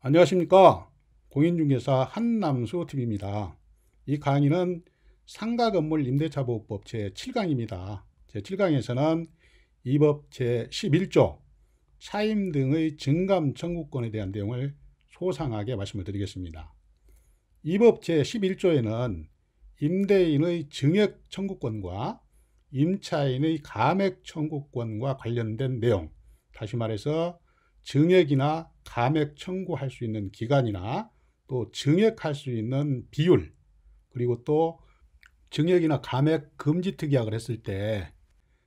안녕하십니까. 공인중개사 한남수TV입니다. 이 강의는 상가건물 임대차보호법 제7강입니다. 제7강에서는 이 법 제11조 차임 등의 증감 청구권에 대한 내용을 소상하게 말씀을 드리겠습니다. 이 법 제11조에는 임대인의 증액 청구권과 임차인의 감액 청구권과 관련된 내용, 다시 말해서 증액이나 감액 청구할 수 있는 기간이나 또 증액할 수 있는 비율, 그리고 또 증액이나 감액 금지 특약을 했을 때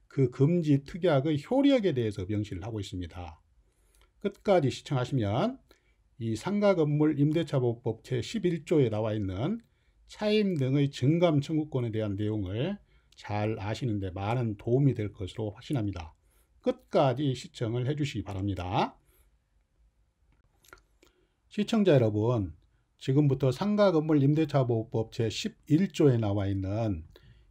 그 금지 특약의 효력에 대해서 명시를 하고 있습니다. 끝까지 시청하시면 이 상가건물 임대차보호법 제11조에 나와 있는 차임 등의 증감 청구권에 대한 내용을 잘 아시는 데 많은 도움이 될 것으로 확신합니다. 끝까지 시청을 해 주시기 바랍니다. 시청자 여러분, 지금부터 상가건물 임대차보호법 제11조에 나와 있는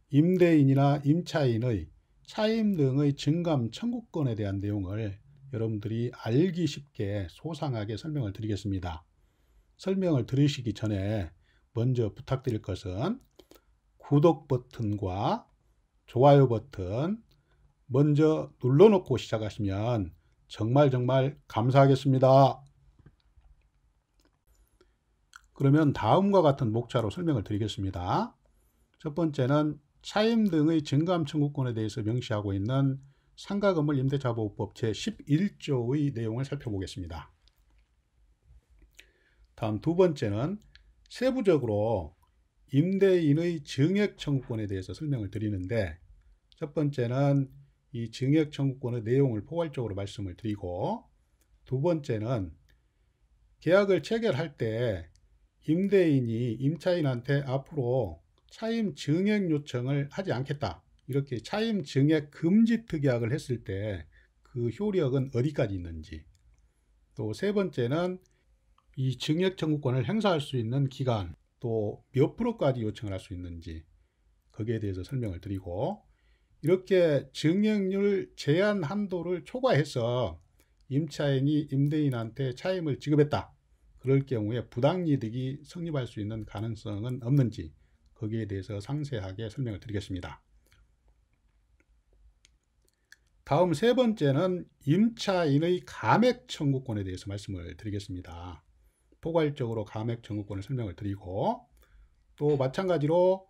임대인이나 임차인의 차임 등의 증감 청구권에 대한 내용을 여러분들이 알기 쉽게 소상하게 설명을 드리겠습니다. 설명을 들으시기 전에 먼저 부탁드릴 것은 구독 버튼과 좋아요 버튼 먼저 눌러놓고 시작하시면 정말 감사하겠습니다. 그러면 다음과 같은 목차로 설명을 드리겠습니다. 첫 번째는 차임 등의 증감 청구권에 대해서 명시하고 있는 상가건물 임대차보호법 제11조의 내용을 살펴보겠습니다. 다음 두 번째는 세부적으로 임대인의 증액 청구권에 대해서 설명을 드리는데, 첫 번째는 이 증액 청구권의 내용을 포괄적으로 말씀을 드리고, 두 번째는 계약을 체결할 때 임대인이 임차인한테 앞으로 차임 증액 요청을 하지 않겠다, 이렇게 차임 증액 금지 특약을 했을 때 그 효력은 어디까지 있는지, 또 세 번째는 이 증액 청구권을 행사할 수 있는 기간, 또 몇 프로까지 요청을 할 수 있는지, 거기에 대해서 설명을 드리고, 이렇게 증액률 제한 한도를 초과해서 임차인이 임대인한테 차임을 지급했다, 그럴 경우에 부당이득이 성립할 수 있는 가능성은 없는지, 거기에 대해서 상세하게 설명을 드리겠습니다. 다음 세 번째는 임차인의 감액 청구권에 대해서 말씀을 드리겠습니다. 포괄적으로 감액 청구권을 설명을 드리고, 또 마찬가지로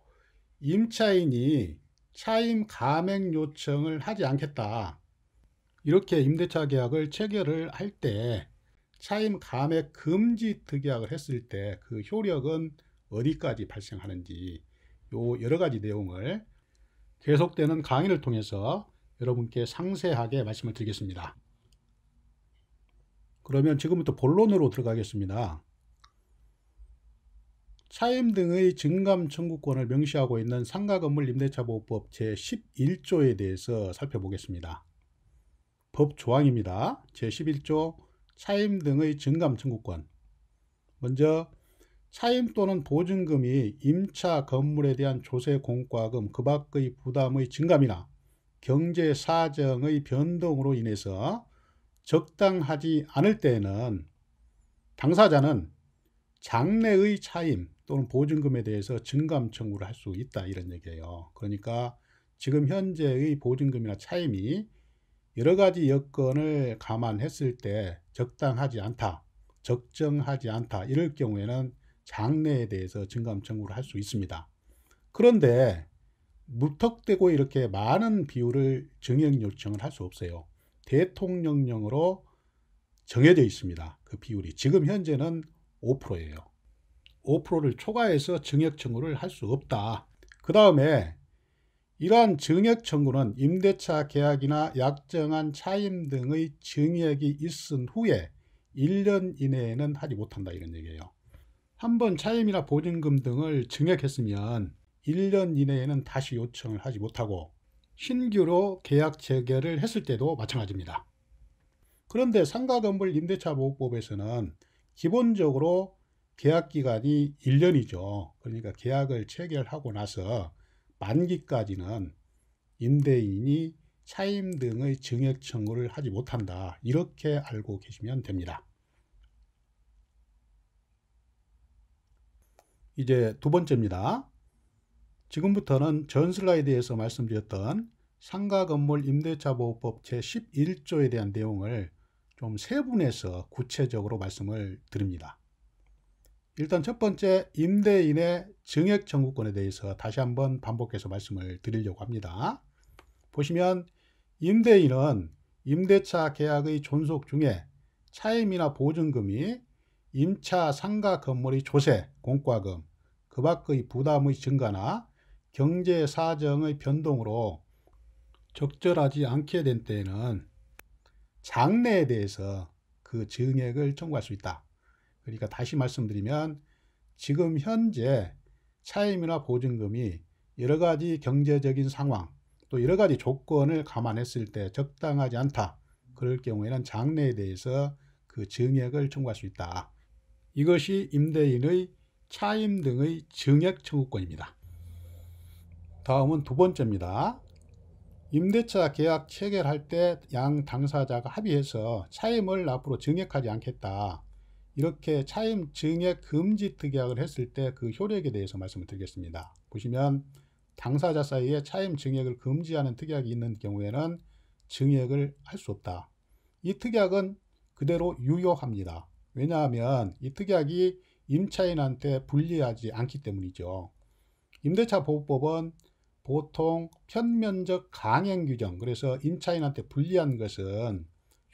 임차인이 차임 감액 요청을 하지 않겠다, 이렇게 임대차 계약을 체결을 할 때 차임 감액 금지 특약을 했을 때 그 효력은 어디까지 발생하는지, 요 여러 가지 내용을 계속되는 강의를 통해서 여러분께 상세하게 말씀을 드리겠습니다. 그러면 지금부터 본론으로 들어가겠습니다. 차임 등의 증감 청구권을 명시하고 있는 상가건물 임대차보호법 제11조에 대해서 살펴보겠습니다. 법 조항입니다. 제11조 차임 등의 증감 청구권. 먼저 차임 또는 보증금이 임차 건물에 대한 조세 공과금 그 밖의 부담의 증감이나 경제 사정의 변동으로 인해서 적당하지 않을 때에는 당사자는 장래의 차임 또는 보증금에 대해서 증감 청구를 할 수 있다, 이런 얘기예요. 그러니까 지금 현재의 보증금이나 차임이 여러 가지 여건을 감안했을 때 적당하지 않다, 적정하지 않다, 이럴 경우에는 장래에 대해서 증감 청구를 할 수 있습니다. 그런데 무턱대고 이렇게 많은 비율을 증액 요청을 할 수 없어요. 대통령령으로 정해져 있습니다. 그 비율이 지금 현재는 5%예요. 5%를 초과해서 증액 청구를 할 수 없다. 그 다음에 이러한 증액 청구는 임대차 계약이나 약정한 차임 등의 증액이 있은 후에 1년 이내에는 하지 못한다, 이런 얘기예요. 한번 차임이나 보증금 등을 증액했으면 1년 이내에는 다시 요청을 하지 못하고 신규로 계약 재개를 했을 때도 마찬가지입니다. 그런데 상가건물 임대차보호법에서는 기본적으로 계약기간이 1년이죠. 그러니까 계약을 체결하고 나서 만기까지는 임대인이 차임 등의 증액 청구를 하지 못한다, 이렇게 알고 계시면 됩니다. 이제 두 번째입니다. 지금부터는 전 슬라이드에서 말씀드렸던 상가건물 임대차보호법 제11조에 대한 내용을 좀 세분해서 구체적으로 말씀을 드립니다. 일단 첫 번째, 임대인의 증액 청구권에 대해서 다시 한번 반복해서 말씀을 드리려고 합니다. 보시면 임대인은 임대차 계약의 존속 중에 차임이나 보증금이 임차 상가 건물의 조세, 공과금, 그 밖의 부담의 증가나 경제 사정의 변동으로 적절하지 않게 된 때에는 장래에 대해서 그 증액을 청구할 수 있다. 그러니까 다시 말씀드리면 지금 현재 차임이나 보증금이 여러 가지 경제적인 상황 또 여러 가지 조건을 감안했을 때 적당하지 않다. 그럴 경우에는 장래에 대해서 그 증액을 청구할 수 있다. 이것이 임대인의 차임 등의 증액 청구권입니다. 다음은 두 번째입니다. 임대차 계약 체결할 때 양 당사자가 합의해서 차임을 앞으로 증액하지 않겠다. 이렇게 차임 증액 금지 특약을 했을 때 그 효력에 대해서 말씀을 드리겠습니다. 보시면 당사자 사이에 차임 증액을 금지하는 특약이 있는 경우에는 증액을 할 수 없다. 이 특약은 그대로 유효합니다. 왜냐하면 이 특약이 임차인한테 불리하지 않기 때문이죠. 임대차 보호법은 보통 편면적 강행 규정, 그래서 임차인한테 불리한 것은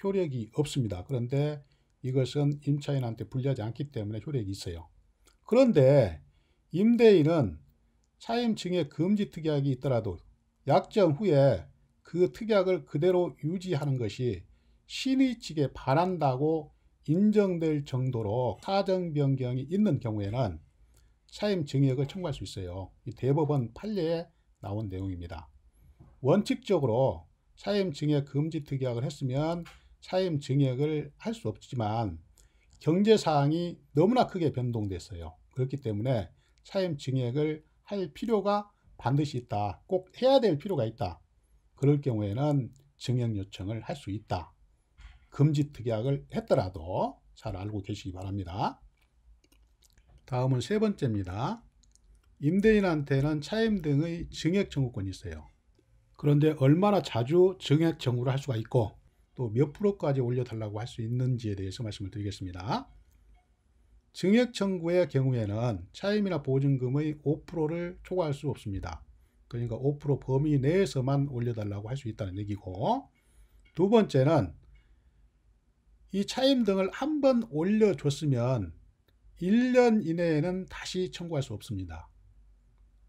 효력이 없습니다. 그런데 이것은 임차인한테 불리하지 않기 때문에 효력이 있어요. 그런데 임대인은 차임 증액 금지 특약이 있더라도 약정 후에 그 특약을 그대로 유지하는 것이 신의 측에 반한다고 인정될 정도로 사정 변경이 있는 경우에는 차임 증액을 청구할 수 있어요. 이 대법원 판례에 나온 내용입니다. 원칙적으로 차임 증액 금지 특약을 했으면 차임 증액을 할 수 없지만 경제 사항이 너무나 크게 변동됐어요. 그렇기 때문에 차임 증액을 할 필요가 반드시 있다. 꼭 해야 될 필요가 있다. 그럴 경우에는 증액 요청을 할 수 있다. 금지 특약을 했더라도 잘 알고 계시기 바랍니다. 다음은 세 번째입니다. 임대인한테는 차임 등의 증액 청구권이 있어요. 그런데 얼마나 자주 증액 청구를 할 수가 있고 또 몇 프로까지 올려달라고 할 수 있는지에 대해서 말씀을 드리겠습니다. 증액 청구의 경우에는 차임이나 보증금의 5%를 초과할 수 없습니다. 그러니까 5% 범위 내에서만 올려달라고 할 수 있다는 얘기고, 두 번째는 이 차임 등을 한 번 올려줬으면 1년 이내에는 다시 청구할 수 없습니다.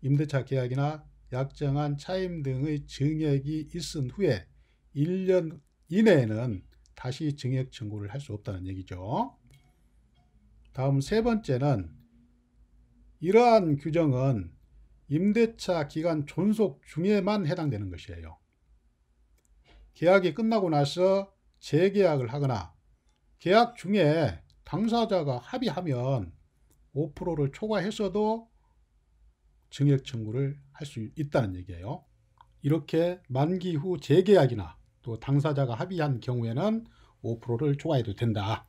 임대차 계약이나 약정한 차임 등의 증액이 있은 후에 1년 이내에는 다시 증액 청구를 할 수 없다는 얘기죠. 다음 세 번째는 이러한 규정은 임대차 기간 존속 중에만 해당되는 것이에요. 계약이 끝나고 나서 재계약을 하거나 계약 중에 당사자가 합의하면 5%를 초과했어도 증액 청구를 할 수 있다는 얘기예요. 이렇게 만기 후 재계약이나 또 당사자가 합의한 경우에는 5%를 초과해도 된다.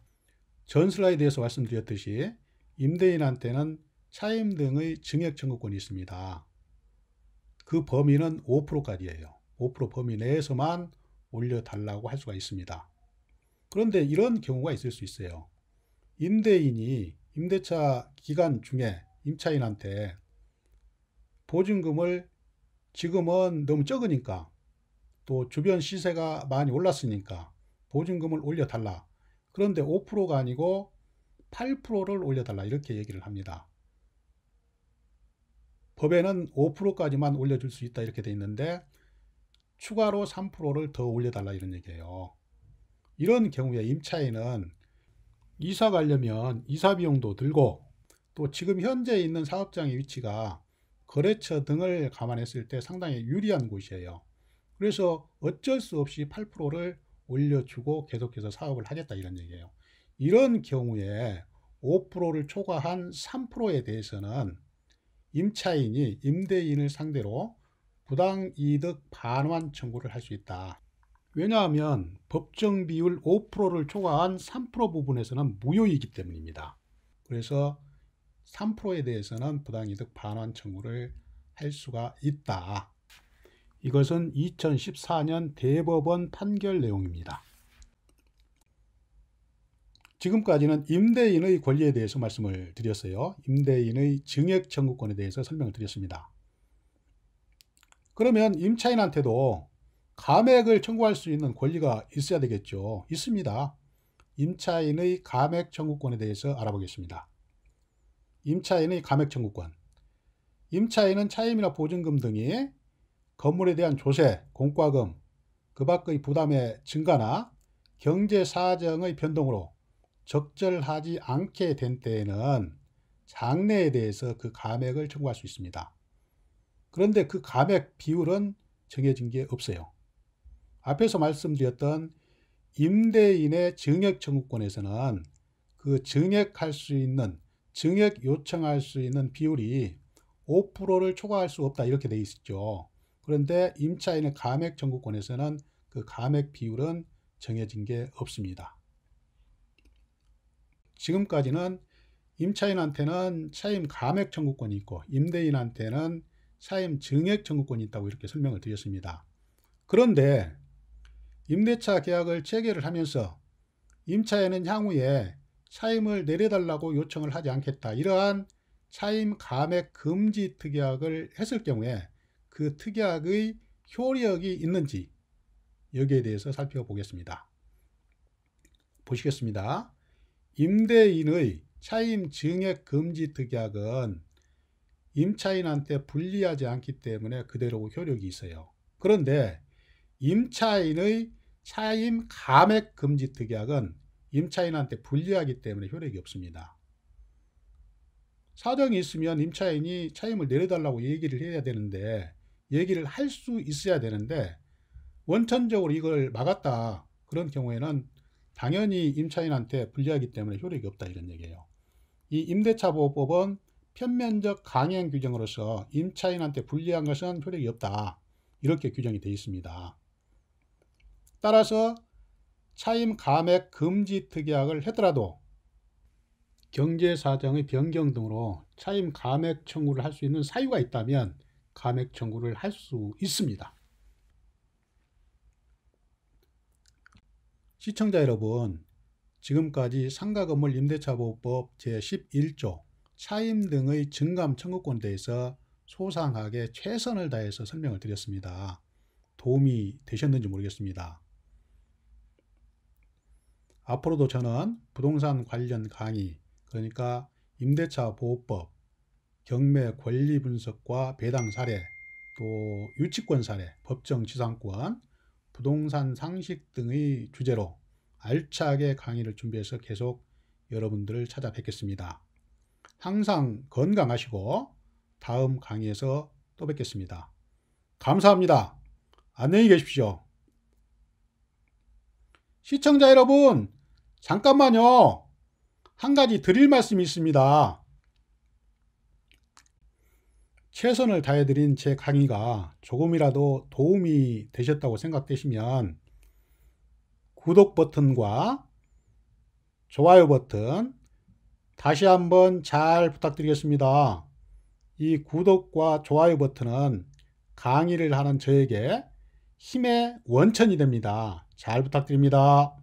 전 슬라이드에서 말씀드렸듯이 임대인한테는 차임 등의 증액 청구권이 있습니다. 그 범위는 5%까지예요. 5% 범위 내에서만 올려달라고 할 수가 있습니다. 그런데 이런 경우가 있을 수 있어요. 임대인이 임대차 기간 중에 임차인한테 보증금을 지금은 너무 적으니까 또 주변 시세가 많이 올랐으니까 보증금을 올려달라. 그런데 5%가 아니고 8%를 올려달라 이렇게 얘기를 합니다. 법에는 5%까지만 올려줄 수 있다 이렇게 돼 있는데 추가로 3%를 더 올려달라 이런 얘기예요. 이런 경우에 임차인은 이사 가려면 이사 비용도 들고 또 지금 현재 있는 사업장의 위치가 거래처 등을 감안했을 때 상당히 유리한 곳이에요. 그래서 어쩔 수 없이 8%를 올려주고 계속해서 사업을 하겠다 이런 얘기예요. 이런 경우에 5%를 초과한 3%에 대해서는 임차인이 임대인을 상대로 부당이득 반환 청구를 할 수 있다. 왜냐하면 법정 비율 5%를 초과한 3% 부분에서는 무효이기 때문입니다. 그래서 3%에 대해서는 부당이득 반환 청구를 할 수가 있다. 이것은 2014년 대법원 판결 내용입니다. 지금까지는 임대인의 권리에 대해서 말씀을 드렸어요. 임대인의 증액 청구권에 대해서 설명을 드렸습니다. 그러면 임차인한테도 감액을 청구할 수 있는 권리가 있어야 되겠죠. 있습니다. 임차인의 감액 청구권에 대해서 알아보겠습니다. 임차인의 감액 청구권. 임차인은 차임이나 보증금 등이 건물에 대한 조세, 공과금, 그 밖의 부담의 증가나 경제 사정의 변동으로 적절하지 않게 된 때에는 장래에 대해서 그 감액을 청구할 수 있습니다. 그런데 그 감액 비율은 정해진 게 없어요. 앞에서 말씀드렸던 임대인의 증액 청구권에서는 그 증액할 수 있는, 증액 요청할 수 있는 비율이 5%를 초과할 수 없다 이렇게 돼 있죠. 그런데 임차인의 감액 청구권에서는 그 감액 비율은 정해진 게 없습니다. 지금까지는 임차인한테는 차임 감액 청구권이 있고 임대인한테는 차임 증액 청구권이 있다고 이렇게 설명을 드렸습니다. 그런데 임대차 계약을 체결을 하면서 임차인은 향후에 차임을 내려달라고 요청을 하지 않겠다. 이러한 차임 감액 금지 특약을 했을 경우에 그 특약의 효력이 있는지 여기에 대해서 살펴보겠습니다. 보시겠습니다. 임대인의 차임 증액 금지 특약은 임차인한테 불리하지 않기 때문에 그대로 효력이 있어요. 그런데 임차인의 차임 감액 금지 특약은 임차인한테 불리하기 때문에 효력이 없습니다. 사정이 있으면 임차인이 차임을 내려달라고 얘기를 해야 되는데, 얘기를 할 수 있어야 되는데 원천적으로 이걸 막았다. 그런 경우에는 당연히 임차인한테 불리하기 때문에 효력이 없다 이런 얘기예요. 이 임대차보호법은 편면적 강행 규정으로서 임차인한테 불리한 것은 효력이 없다. 이렇게 규정이 되어 있습니다. 따라서 차임 감액 금지 특약을 하더라도 경제사정의 변경 등으로 차임 감액 청구를 할 수 있는 사유가 있다면 감액 청구를 할 수 있습니다. 시청자 여러분, 지금까지 상가건물 임대차보호법 제11조 차임 등의 증감 청구권에 대해서 소상하게 최선을 다해서 설명을 드렸습니다. 도움이 되셨는지 모르겠습니다. 앞으로도 저는 부동산 관련 강의, 그러니까 임대차 보호법, 경매 권리 분석과 배당 사례, 또 유치권 사례, 법정 지상권, 부동산 상식 등의 주제로 알차게 강의를 준비해서 계속 여러분들을 찾아뵙겠습니다. 항상 건강하시고 다음 강의에서 또 뵙겠습니다. 감사합니다. 안녕히 계십시오. 시청자 여러분, 잠깐만요. 한 가지 드릴 말씀이 있습니다. 최선을 다해드린 제 강의가 조금이라도 도움이 되셨다고 생각되시면 구독 버튼과 좋아요 버튼 다시 한번 잘 부탁드리겠습니다. 이 구독과 좋아요 버튼은 강의를 하는 저에게 힘의 원천이 됩니다. 잘 부탁드립니다.